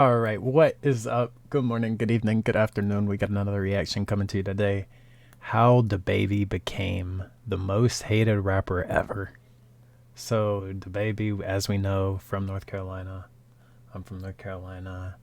All right, what is up? Good morning, good evening, good afternoon. We got another reaction coming to you today. How DaBaby became the most hated rapper ever. So, DaBaby, as we know, from North Carolina. I'm from North Carolina.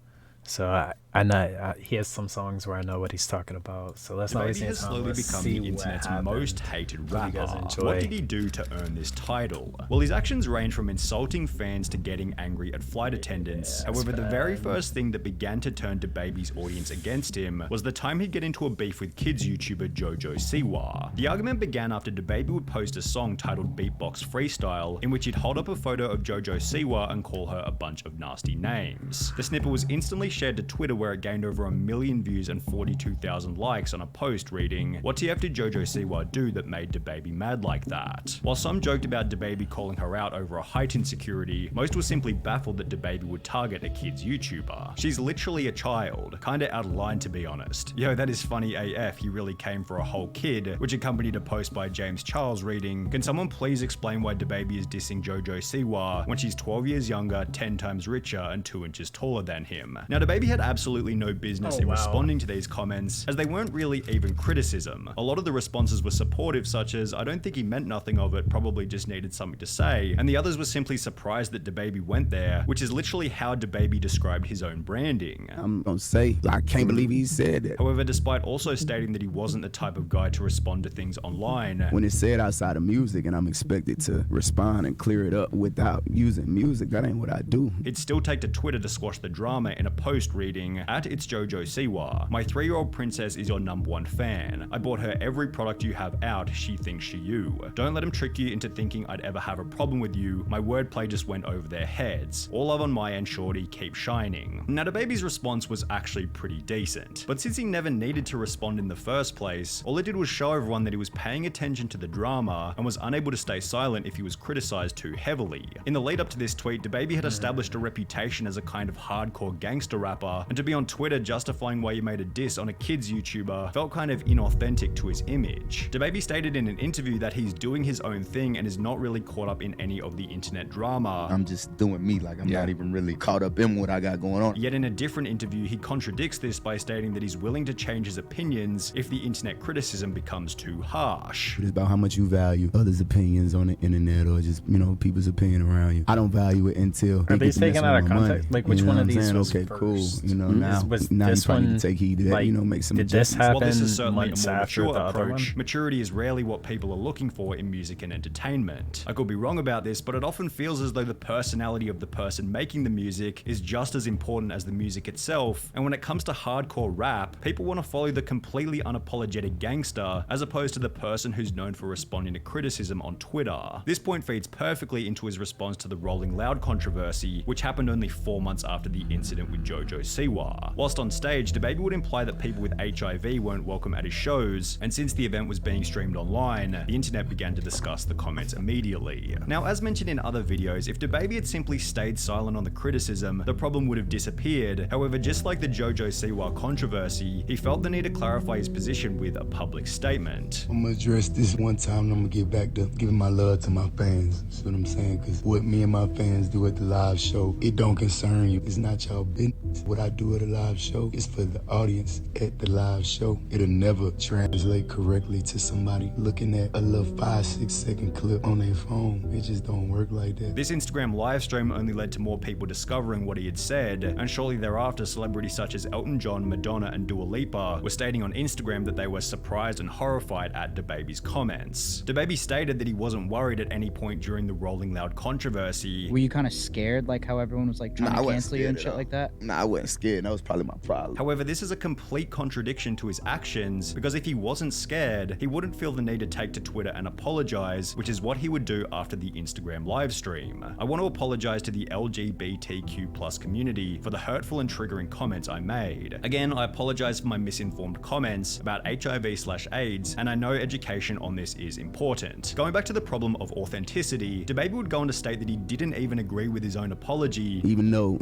So I know he has some songs where I know what he's talking about. So let's not waste DaBaby any has time. slowly Let's become see the what internet's happened. most hated Hope you rapper. guys enjoy. What did he do to earn this title? Well, his actions range from insulting fans to getting angry at flight attendants. However, the very first thing that began to turn DaBaby's audience against him was the time he'd get into a beef with kids YouTuber JoJo Siwa. The argument began after DaBaby would post a song titled Beatbox Freestyle, in which he'd hold up a photo of JoJo Siwa and call her a bunch of nasty names. The snippet was instantly shared to Twitter, where it gained over 1 million views and 42,000 likes on a post reading, "What TF did JoJo Siwa do that made DaBaby mad like that?" While some joked about DaBaby calling her out over a height insecurity, most were simply baffled that DaBaby would target a kid's YouTuber. She's literally a child, kinda out of line to be honest. Yo, that is funny AF, he really came for a whole kid, which accompanied a post by James Charles reading, "Can someone please explain why DaBaby is dissing JoJo Siwa when she's 12 years younger, 10 times richer, and 2 inches taller than him?" Now, DaBaby had absolutely no business in responding to these comments, as they weren't really even criticism. A lot of the responses were supportive, such as, "I don't think he meant nothing of it, probably just needed something to say," and the others were simply surprised that DaBaby went there, which is literally how DaBaby described his own branding. I'm gonna say, I can't believe he said that. However, despite also stating that he wasn't the type of guy to respond to things online, When it's said outside of music and I'm expected to respond and clear it up without using music, that ain't what I do. he'd still take to Twitter to squash the drama in a post reading, "It's JoJo Siwa. My 3-year-old princess is your #1 fan. I bought her every product you have out, she thinks she you. Don't let him trick you into thinking I'd ever have a problem with you. My wordplay just went over their heads. All love on my end, shorty, keep shining." Now, DaBaby's response was actually pretty decent, but since he never needed to respond in the first place, all it did was show everyone that he was paying attention to the drama and was unable to stay silent if he was criticized too heavily. In the lead up to this tweet, DaBaby had established a reputation as a kind of hardcore gangster rapper, and to be on Twitter justifying why he made a diss on a kid's YouTuber felt kind of inauthentic to his image. DaBaby stated in an interview that he's doing his own thing and is not really caught up in any of the internet drama. I'm just doing me, like I'm not even really caught up in what I got going on. Yet in a different interview, he contradicts this by stating that he's willing to change his opinions if the internet criticism becomes too harsh. It's about how much you value others' opinions on the internet or just, people's opinion around you. I don't value it until Are these taken out of context? Like, which one of these was okay, first? cool. Was Now you this probably need one, to take heed to that, like, make some did this adjustments. happen While this is certainly a months more after mature the other approach, one? maturity is rarely what people are looking for in music and entertainment. I could be wrong about this, but it often feels as though the personality of the person making the music is just as important as the music itself, and when it comes to hardcore rap, people want to follow the completely unapologetic gangster as opposed to the person who's known for responding to criticism on Twitter. This point feeds perfectly into his response to the Rolling Loud controversy, which happened only 4 months after the incident with JoJo Siwa. Whilst on stage, DaBaby would imply that people with HIV weren't welcome at his shows, and since the event was being streamed online, the internet began to discuss the comments immediately. Now, as mentioned in other videos, if DaBaby had simply stayed silent on the criticism, the problem would have disappeared. However, just like the JoJo Siwa controversy, he felt the need to clarify his position with a public statement. I'm gonna address this one time and I'm gonna get back to giving my love to my fans. See what I'm saying? Because what me and my fans do at the live show, it don't concern you. It's not y'all business. What I do at a live show is for the audience at the live show. It'll never translate correctly to somebody looking at a little 5-6 second clip on their phone. It just don't work like that. This Instagram live stream only led to more people discovering what he had said, and shortly thereafter, celebrities such as Elton John, Madonna, and Dua Lipa were stating on Instagram that they were surprised and horrified at DaBaby's comments. DaBaby stated that he wasn't worried at any point during the Rolling Loud controversy. Were you kind of scared, like how everyone was like trying to cancel you and shit like that? Nah, I wasn't scared. That was probably my problem. However, this is a complete contradiction to his actions, because if he wasn't scared, he wouldn't feel the need to take to Twitter and apologize, which is what he would do after the Instagram live stream. "I want to apologize to the LGBTQ+ community for the hurtful and triggering comments I made. Again, I apologize for my misinformed comments about HIV/AIDS, and I know education on this is important." Going back to the problem of authenticity, DaBaby would go on to state that he didn't even agree with his own apology. Even though,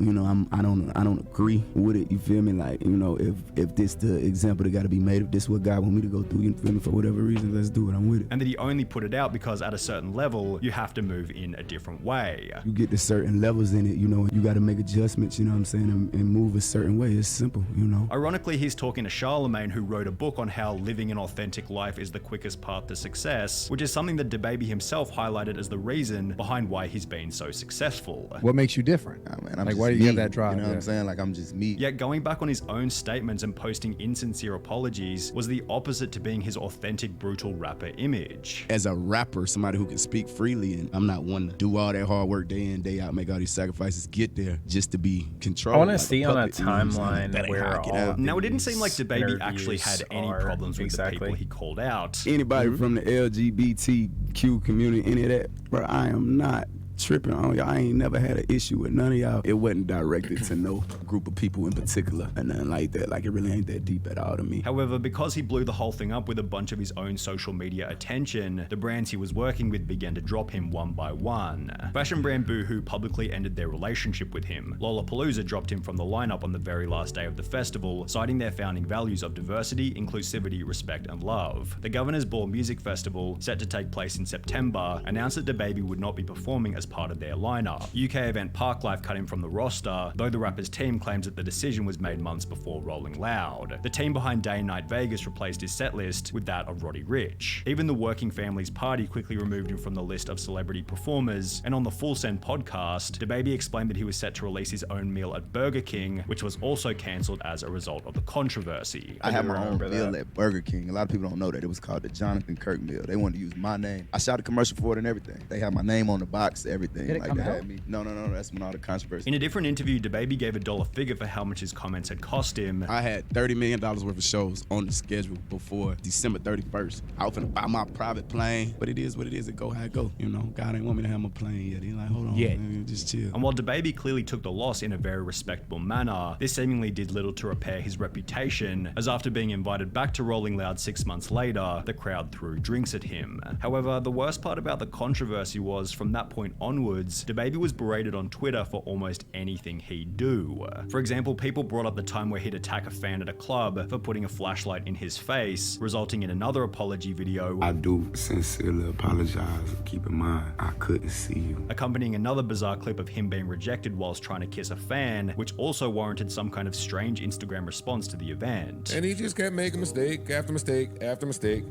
I don't agree with it, you feel me? Like, you know, if this the example that gotta be made, if this what God want me to go through, you feel me, for whatever reason, let's do it, I'm with it. And that he only put it out because at a certain level, you have to move in a different way. You get to certain levels in it, you know, you gotta make adjustments, you know what I'm saying, and move a certain way. It's simple, you know. Ironically, he's talking to Charlemagne, who wrote a book on how living an authentic life is the quickest path to success, which is something that DaBaby himself highlighted as the reason behind why he's been so successful. What makes you different? I'm like, why do you have that drive? You know what I'm saying? Like, I'm just me. Yet going back on his own statements and posting insincere apologies was the opposite to being his authentic, brutal rapper image. As a rapper, somebody who can speak freely, and I'm not one to do all that hard work day in, day out, make all these sacrifices, get there just to be controlled. I want to like see a on a puppet, you know what I'm saying? timeline That ain't where how I get all out. Now, it didn't seem like these DaBaby actually had interviews any are problems with the people exactly. he called out. Anybody from the LGBTQ community, any of that, bro, I am not tripping on y'all. I ain't never had an issue with none of y'all. It wasn't directed to no group of people in particular and nothing like that. Like, it really ain't that deep at all to me. However, because he blew the whole thing up with a bunch of his own social media attention, the brands he was working with began to drop him one by one. Fashion brand Boohoo publicly ended their relationship with him. Lollapalooza dropped him from the lineup on the very last day of the festival, citing their founding values of diversity, inclusivity, respect, and love. The Governor's Ball Music Festival, set to take place in September, announced that DaBaby would not be performing as part of their lineup. UK event Parklife cut him from the roster, though the rapper's team claims that the decision was made months before Rolling Loud. The team behind Day and Night Vegas replaced his setlist with that of Roddy Ricch. Even the Working Families Party quickly removed him from the list of celebrity performers, and on the Full Send podcast, DaBaby explained that he was set to release his own meal at Burger King, which was also cancelled as a result of the controversy. I had my own meal at Burger King. A lot of people don't know that. It was called the Jonathan Kirk meal. They wanted to use my name. I shot a commercial for it and everything. They had my name on the box, everything. Did it like come they out? had me. No, that's when all the controversy. In a different interview, DaBaby gave a dollar figure for how much his comments had cost him. I had $30 million worth of shows on the schedule before December 31st. I was finna buy my private plane, but it is what it is. It go how it go. You know, God ain't want me to have my plane yet. He's like, hold on, man, just chill. And while DaBaby clearly took the loss in a very respectable manner, this seemingly did little to repair his reputation, as after being invited back to Rolling Loud 6 months later, the crowd threw drinks at him. However, the worst part about the controversy was, from that point onwards, DaBaby was berated on Twitter for almost anything he'd do. For example, people brought up the time where he'd attack a fan at a club for putting a flashlight in his face, resulting in another apology video. I do sincerely apologize. Keep in mind, I couldn't see you. Accompanying another bizarre clip of him being rejected whilst trying to kiss a fan, which also warranted some kind of strange Instagram response to the event. And he just kept making mistake after mistake after mistake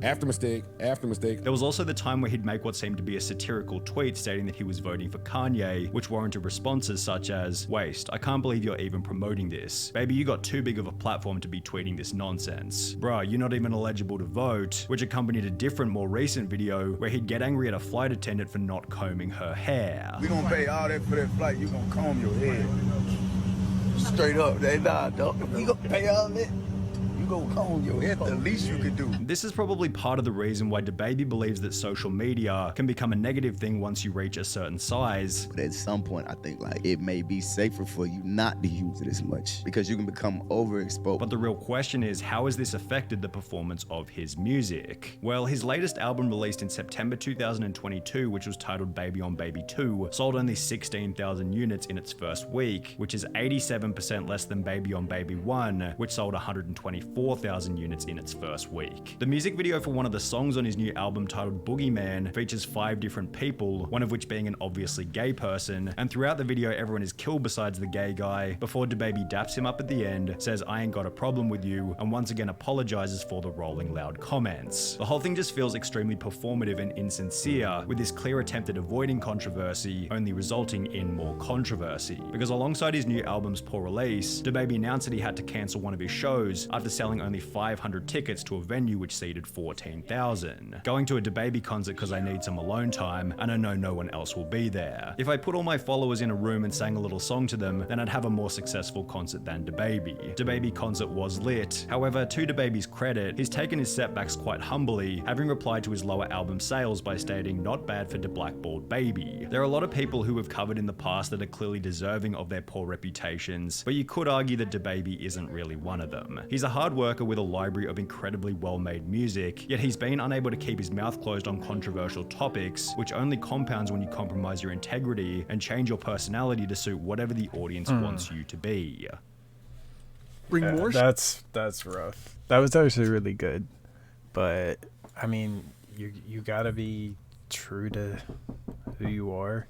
after mistake after mistake. There was also the time where he'd make what seemed to be a satirical tweet stating that he was voting for Kanye, which warranted responses such as, "Waste, I can't believe you're even promoting this. Baby, you got too big of a platform to be tweeting this nonsense. Bruh, you're not even eligible to vote," which accompanied a different, more recent video where he'd get angry at a flight attendant for not combing her hair. We gonna pay all that for that flight. You gonna comb your head. Straight up. Nah, dog. We gonna pay all that. You go comb your head. The least you could do. This is probably part of the reason why DaBaby believes that social media can become a negative thing once you reach a certain size. But at some point, I think like it may be safer for you not to use it as much because you can become overexposed. But the real question is, how has this affected the performance of his music? Well, his latest album released in September 2022, which was titled Baby on Baby 2, sold only 16,000 units in its first week, which is 87% less than Baby on Baby 1, which sold 124,000 units in its first week. The music video for one of the songs on his new album titled Boogeyman features 5 different people, one of which being an obviously gay person, and throughout the video everyone is killed besides the gay guy, before DaBaby daps him up at the end, says "I ain't got a problem with you," and once again apologizes for the Rolling Loud comments. The whole thing just feels extremely performative and insincere, with this clear attempt at avoiding controversy only resulting in more controversy. Because alongside his new album's poor release, DaBaby announced that he had to cancel one of his shows after selling only 500 tickets to a venue which seated 14,000. Going to a DaBaby concert because I need some alone time and I know no one else will be there. If I put all my followers in a room and sang a little song to them, then I'd have a more successful concert than DaBaby. DaBaby concert was lit. However, to DaBaby's credit, he's taken his setbacks quite humbly, having replied to his lower album sales by stating, "Not bad for the blackballed baby." There are a lot of people who have covered in the past that are clearly deserving of their poor reputations, but you could argue that DaBaby isn't really one of them. He's a hard hard worker with a library of incredibly well-made music, yet he's been unable to keep his mouth closed on controversial topics, which only compounds when you compromise your integrity and change your personality to suit whatever the audience wants you to be. Bring more. That's rough. That was actually really good, but I mean, you gotta be true to who you are.